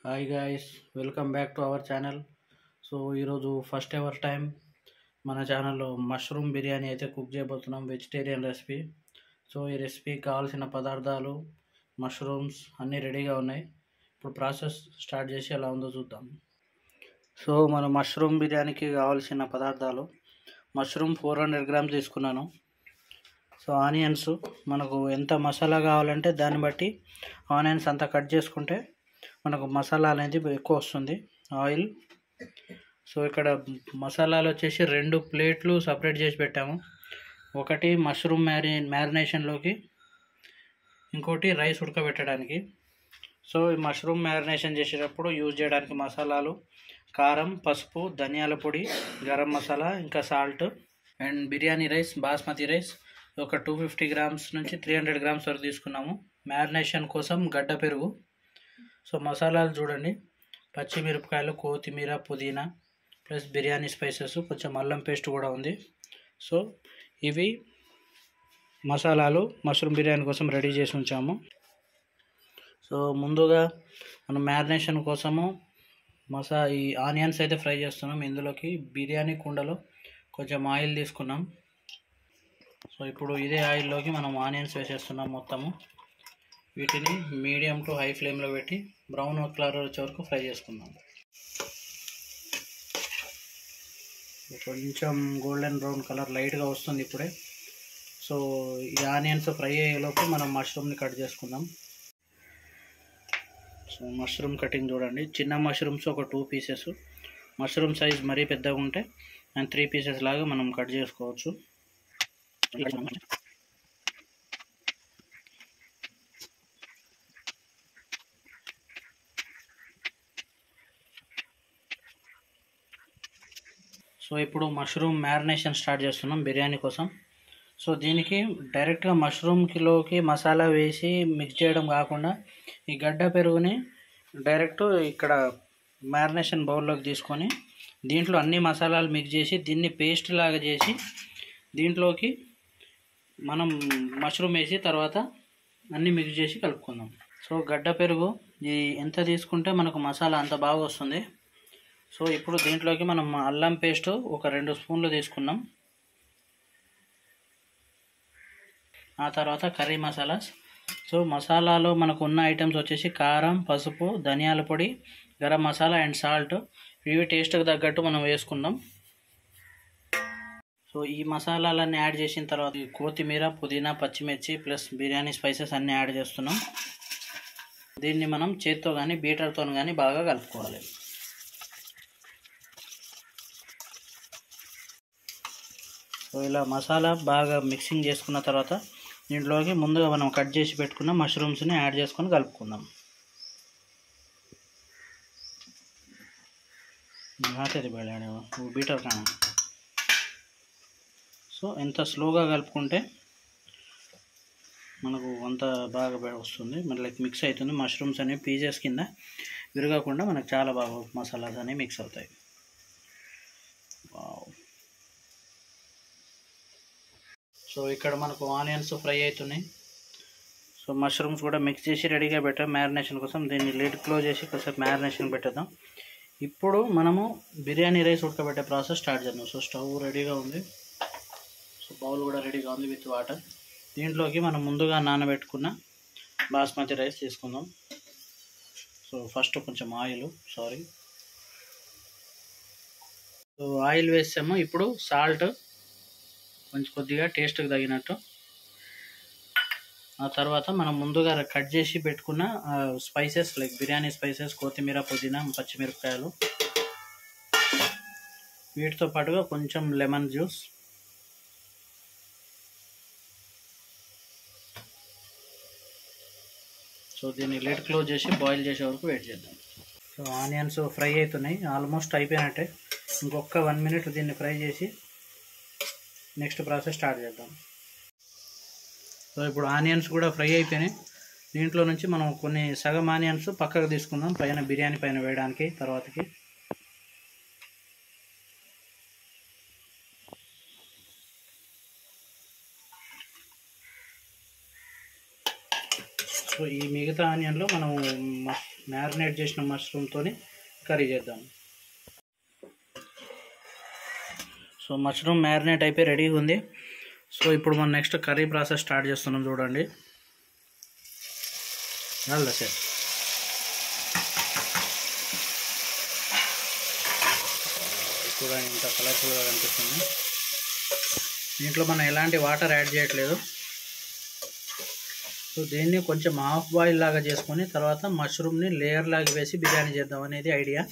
Hi guys, welcome back to our channel. So ఈరోజు first ever time మన ఛానల్లో mushroom biryani అయితే కుక్ చేయబోతున్నాం, వెజిటేరియన్ రెసిపీ. సో ఈ రెసిపీకి కావాల్సిన పదార్థాలు, మష్రూమ్స్ అన్నీ రెడీగా ఉన్నాయి. ఇప్పుడు ప్రాసెస్ స్టార్ట్ చేసి ఎలా ఉందో చూద్దాం. సో మన మష్రూమ్ బిర్యానీకి కావాల్సిన పదార్థాలు: మష్రూమ్ 400 గ్రామ్స్ తీసుకున్నాను. సో ఆనియన్స్ మనకు ఎంత మసాలా కావాలంటే దాన్ని బట్టి ఆనియన్స్ అంతా కట్ చేసుకుంటే మనకు మసాలా అనేది ఎక్కువ వస్తుంది. ఆయిల్. సో ఇక్కడ మసాలాలు వచ్చేసి 2 ప్లేట్లు సపరేట్ చేసి పెట్టాము. ఒకటి మష్రూమ్ మ్యారినేషన్లోకి, ఇంకోటి రైస్ ఉడకబెట్టడానికి. సో ఈ మష్రూమ్ మ్యారినేషన్ చేసేటప్పుడు యూజ్ చేయడానికి మసాలాలు: కారం, పసుపు, ధనియాల పొడి, గరం మసాలా, ఇంకా salt. And biryani rice, basmati rice ఒక 250 గ్రామ్స్ నుంచి 300 గ్రామ్స్ వరకు తీసుకున్నాము. మ్యారినేషన్ కోసం గడ్డ పెరుగు. సో మసాలాలు చూడండి: పచ్చిమిరపకాయలు, కొత్తిమీర, పుదీనా, ప్లస్ బిర్యానీ స్పైసెస్, కొంచెం అల్లం పేస్ట్ కూడా ఉంది. సో ఇవి మసాలాలు మష్రూమ్ బిర్యానీ కోసం రెడీ చేసి ఉంచాము. సో ముందుగా మనం మ్యారినేషన్ కోసము ఈ ఆనియన్స్ అయితే ఫ్రై చేస్తున్నాం. ఇందులోకి బిర్యానీ కుండలో కొంచెం ఆయిల్ తీసుకున్నాం. సో ఇప్పుడు ఇదే ఆయిల్లోకి మనం ఆనియన్స్ వేసేస్తున్నాం మొత్తము. వీటిని మీడియం టు హై ఫ్లేమ్లో పెట్టి బ్రౌన్ కలర్ వచ్చే వరకు ఫ్రై చేసుకుందాం. కొంచెం గోల్డెన్ బ్రౌన్ కలర్ లైట్గా వస్తుంది ఇప్పుడే. సో ఈ ఆనియన్స్ ఫ్రై అయ్యేలోపు మనం మష్రూమ్ని కట్ చేసుకుందాం. సో మష్రూమ్ కటింగ్ చూడండి: చిన్న మష్రూమ్స్ ఒక 2 పీసెస్, మష్రూమ్ సైజ్ మరీ పెద్దగా ఉంటే 3 పీసెస్ లాగా మనం కట్ చేసుకోవచ్చు. సో ఇప్పుడు మష్రూమ్ మ్యారినేషన్ స్టార్ట్ చేస్తున్నాం బిర్యానీ కోసం. సో దీనికి డైరెక్ట్గా మష్రూమ్ కిలోకి మసాలా వేసి మిక్స్ చేయడం కాకుండా ఈ గడ్డ పెరుగుని డైరెక్ట్ ఇక్కడ మ్యారినేషన్ బౌల్లోకి తీసుకొని దీంట్లో అన్ని మసాలాలు మిక్స్ చేసి దీన్ని పేస్ట్ లాగా చేసి దీంట్లోకి మనం మష్రూమ్ వేసి తర్వాత అన్నీ మిక్స్ చేసి కలుపుకుందాం. సో గడ్డ పెరుగు ఎంత తీసుకుంటే మనకు మసాలా అంత బాగా వస్తుంది. సో ఇప్పుడు దీంట్లోకి మనం అల్లం పేస్ట్ ఒక 2 స్పూన్లు తీసుకున్నాం. ఆ తర్వాత కర్రీ మసాలాస్. సో మసాలాలో మనకు ఉన్న ఐటమ్స్ వచ్చేసి కారం, పసుపు, ధనియాల పొడి, గరం మసాలా అండ్ సాల్ట్. ఇవి టేస్ట్కి తగ్గట్టు మనం వేసుకుందాం. సో ఈ మసాలాలన్నీ యాడ్ చేసిన తర్వాత కొత్తిమీర, పుదీనా, పచ్చిమిర్చి ప్లస్ బిర్యానీ స్పైసెస్ అన్నీ యాడ్ చేస్తున్నాం. దీన్ని మనం చేత్తో కానీ బీటర్తో కానీ బాగా కలుపుకోవాలి. సో ఇలా మసాలా బాగా మిక్సింగ్ చేసుకున్న తర్వాత దీంట్లోకి ముందుగా మనం కట్ చేసి పెట్టుకున్న మష్రూమ్స్ని యాడ్ చేసుకొని కలుపుకుందాం. బీటర్ కానీ. సో ఎంత స్లోగా కలుపుకుంటే మనకు అంత బాగా వస్తుంది, మళ్ళీ మిక్స్ అవుతుంది. మష్రూమ్స్ అనేవి పీసెస్ కింద విరగకుండా మనకు చాలా బాగా మసాలాస్ అనేవి మిక్స్ అవుతాయి. సో ఇక్కడ మనకు ఆనియన్స్ ఫ్రై అవుతున్నాయి. సో మష్రూమ్స్ కూడా మిక్స్ చేసి రెడీగా పెట్టాం మ్యారినేషన్ కోసం. దీన్ని లిడ్ క్లోజ్ చేసి కొంచెం మ్యారినేషన్ పెట్టేద్దాం. ఇప్పుడు మనము బిర్యానీ రైస్ ఉడకబెట్టే ప్రాసెస్ స్టార్ట్ చేద్దాం. సో స్టవ్ రెడీగా ఉంది. సో బౌల్ కూడా రెడీగా ఉంది విత్ వాటర్. దీంట్లోకి మనం ముందుగా నానబెట్టుకున్న బాస్మతి రైస్ తీసుకుందాం. సో ఫస్ట్ కొంచెం సో ఆయిల్ వేసాము. ఇప్పుడు సాల్ట్ కొంచెం కొద్దిగా టేస్ట్కి తగినట్టు. ఆ తర్వాత మనం ముందుగా కట్ చేసి పెట్టుకున్న స్పైసెస్ లైక్ బిర్యానీ స్పైసెస్, కొత్తిమీర, పుదీనా, పచ్చిమిరపకాయలు, వీటితో పాటుగా కొంచెం లెమన్ జ్యూస్. సో దీన్ని లిడ్ క్లోజ్ చేసి బాయిల్ చేసే వరకు వెయిట్ చేద్దాం. సో ఆనియన్స్ ఫ్రై అవుతున్నాయి, ఆల్మోస్ట్ అయిపోయినట్టే. ఇంకొక 1 మినిట్ దీన్ని ఫ్రై చేసి నెక్స్ట్ ప్రాసెస్ స్టార్ట్ చేద్దాం. సో ఇప్పుడు ఆనియన్స్ కూడా ఫ్రై అయిపోయినాయి. దీంట్లో నుంచి మనం కొన్ని సగం ఆనియన్స్ పక్కకు తీసుకుందాం పైన బిర్యానీ పైన వేయడానికి తర్వాతకి. సో ఈ మిగతా ఆనియన్లో మనం మ్యారినేట్ చేసిన మష్రూమ్తో కర్రీ చేద్దాం. సో మష్రూమ్ మ్యారినేట్ అయిపోయి రెడీగా ఉంది. సో ఇప్పుడు మనం నెక్స్ట్ కర్రీ ప్రాసెస్ స్టార్ట్ చేస్తున్నాం. చూడండి అలా సార్ చూడండి ఇంత కలర్ఫుల్గా కనిపిస్తుంది. దీంట్లో మనం ఎలాంటి వాటర్ యాడ్ చేయట్లేదు. సో దీన్ని కొంచెం హాఫ్ బాయిల్ లాగా చేసుకొని తర్వాత మష్రూమ్ని లేయర్ లాగా వేసి బిర్యానీ చేద్దాం అనేది ఐడియా.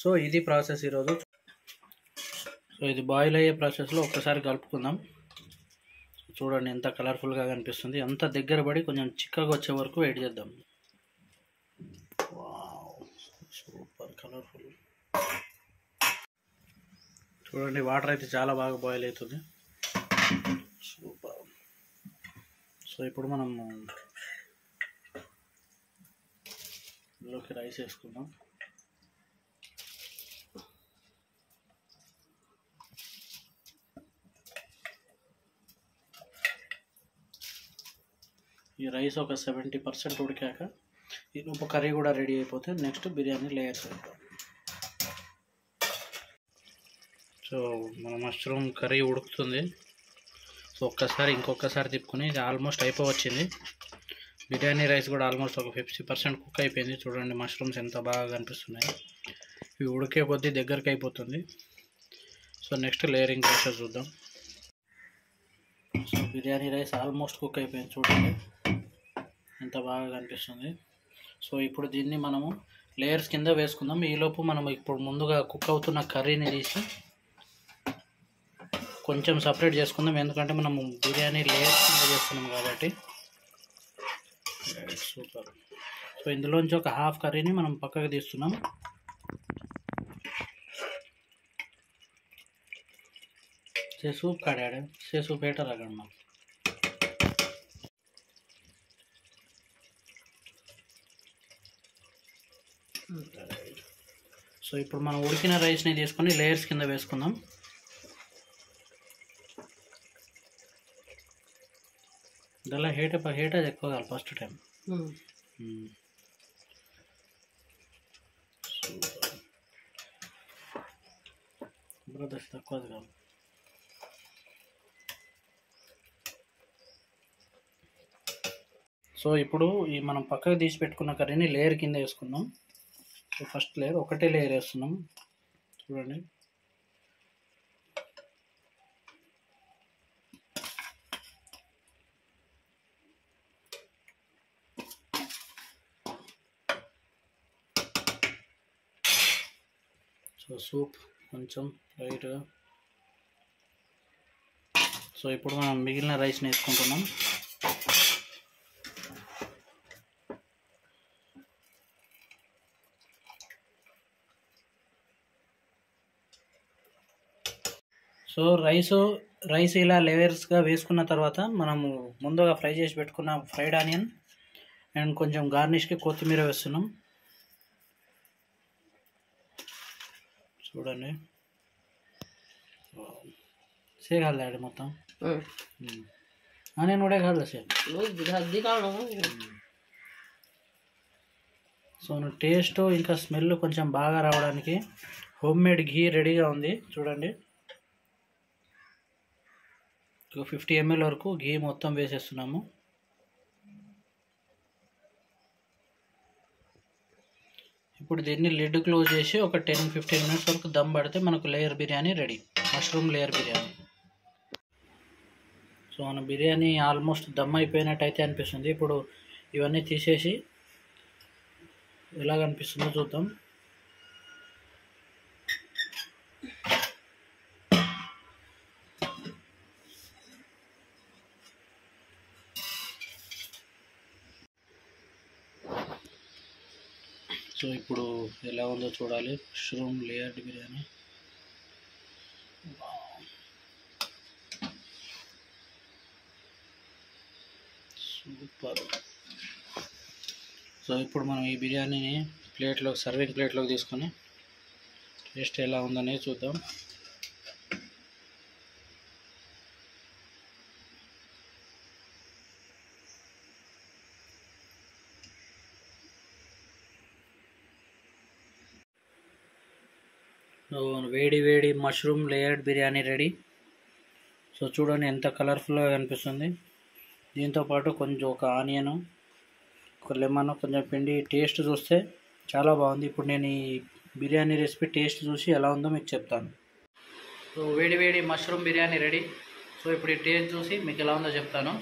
సో ఇది ప్రాసెస్ ఈరోజు. సో ఇది బాయిల్ అయ్యే ప్రాసెస్లో ఒక్కసారి కలుపుకుందాం. చూడండి ఎంత కలర్ఫుల్గా కనిపిస్తుంది. అంత దగ్గర పడి కొంచెం చిక్కగా వచ్చే వరకు వెయిట్ చేద్దాం. Wow super colourful. చూడండి వాటర్ అయితే చాలా బాగా బాయిల్ అవుతుంది. సూపర్. సో ఇప్పుడు మనం ఇందులోకి రైస్ వేసుకుందాం. ఈ రైస్ ఒక 70% ఉడికాక ఈ లోపు కర్రీ కూడా రెడీ అయిపోతే నెక్స్ట్ బిర్యానీ లేయర్స్ వేద్దాం. సో మన మష్రూమ్ కర్రీ ఉడుకుతుంది. సో ఇంకొకసారి తిప్పుకొని ఇది ఆల్మోస్ట్ అయిపోవచ్చింది. బిర్యానీ రైస్ కూడా ఆల్మోస్ట్ ఒక 50% కుక్ అయిపోయింది. చూడండి మష్రూమ్స్ ఎంత బాగా కనిపిస్తున్నాయి. ఇవి ఉడికే కొద్దీ దగ్గరికి అయిపోతుంది. సో నెక్స్ట్ లేయరింగ్ ప్రాసెస్ చూద్దాం. So biryani rice almost cook అయిపోయింది. చూడండి ఎంత బాగా కనిపిస్తుంది. సో ఇప్పుడు దీన్ని మనము లేయర్స్ కింద వేసుకుందాం. ఈలోపు మనం ఇప్పుడు ముందుగా కుక్ అవుతున్న కర్రీని తీసి కొంచెం సపరేట్ చేసుకుందాం. ఎందుకంటే మనం బిర్యానీ లేయర్స్ కింద చేస్తున్నాం కాబట్టి. సూపర్. సో ఇందులోంచి ఒక హాఫ్ కర్రీని మనం పక్కకు తీస్తున్నాం. सूप काढ़ाड़े से सूप हेटर रगड़ना. సో ఇప్పుడు మనం ఉడికిన రైస్ని తీసుకొని లేయర్స్ కింద వేసుకుందాం. దానిలో హీట్ అది ఎక్కువ కాదు ఫస్ట్ టైం. బ్రదర్స్ తక్కువ కాదు. సో ఇప్పుడు ఈ మనం పక్కకు తీసి పెట్టుకున్న కర్రీని లేయర్ కింద వేసుకుందాం. సో ఫస్ట్ లేయర్ ఒకటే లేయర్ వేస్తున్నాం. చూడండి సో సూప్ కొంచెం లైట్గా. సో ఇప్పుడు మనం మిగిలిన రైస్ని వేసుకుంటున్నాం. సో రైస్ ఇలా లేయర్స్గా వేసుకున్న తర్వాత మనము ముందుగా ఫ్రై చేసి పెట్టుకున్న ఫ్రైడ్ ఆనియన్ అండ్ కొంచెం గార్నిష్కి కొత్తిమీర వేస్తున్నాం. చూడండి సేగాలి డాడీ మొత్తం ఆనియన్ కూడా కాదు సేమ్. సో టేస్ట్ ఇంకా స్మెల్ కొంచెం బాగా రావడానికి హోమ్ మేడ్ ఘీ రెడీగా ఉంది. చూడండి 50 ml వరకు ఘీ మొత్తం వేసేస్తున్నాము. ఇప్పుడు దీన్ని లిడ్ క్లోజ్ చేసి ఒక 10-15 minutes వరకు దమ్ పడితే మనకు layer biryani ready, mushroom layer biryani. So మన బిర్యానీ ఆల్మోస్ట్ దమ్ అయిపోయినట్టు అయితే అనిపిస్తుంది. ఇప్పుడు ఇవన్నీ తీసేసి ఎలా కనిపిస్తుందో చూద్దాం. సో ఇప్పుడు ఎలా ఉందో చూడాలి mushroom layered biryani. Super. So ఇప్పుడు మనం ఈ బిర్యానీని సర్వింగ్ ప్లేట్లోకి తీసుకొని టేస్ట్ ఎలా ఉందనేది చూద్దాం. సో వేడి వేడి mushroom layered biryani ready. So చూడండి ఎంత కలర్ఫుల్గా కనిపిస్తుంది. దీంతోపాటు కొంచెం ఒక ఆనియను, ఒక లెమన్, కొంచెం పిండి. టేస్ట్ చూస్తే చాలా బాగుంది. ఇప్పుడు నేను ఈ బిర్యానీ రెసిపీ టేస్ట్ చూసి ఎలా ఉందో మీకు చెప్తాను. సో వేడి వేడి మష్రూమ్ బిర్యానీ రెడీ. సో ఇప్పుడు ఈ టేస్ట్ చూసి మీకు ఎలా ఉందో చెప్తాను.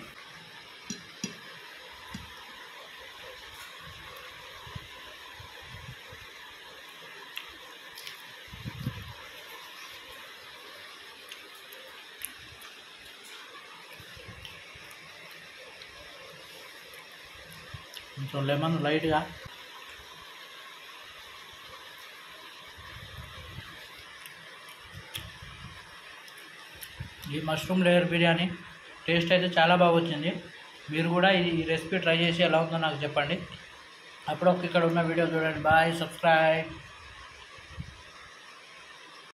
కొంచెం లెమన్ లైట్గా, ఈ మష్రూమ్ లేయర్ బిర్యానీ టేస్ట్ అయితే చాలా బాగా వచ్చింది. మీరు కూడా ఈ రెసిపీ ట్రై చేసి ఎలా ఉందో నాకు చెప్పండి. అప్పుడు ఇక్కడ ఉన్న వీడియో చూడండి. Bye, subscribe.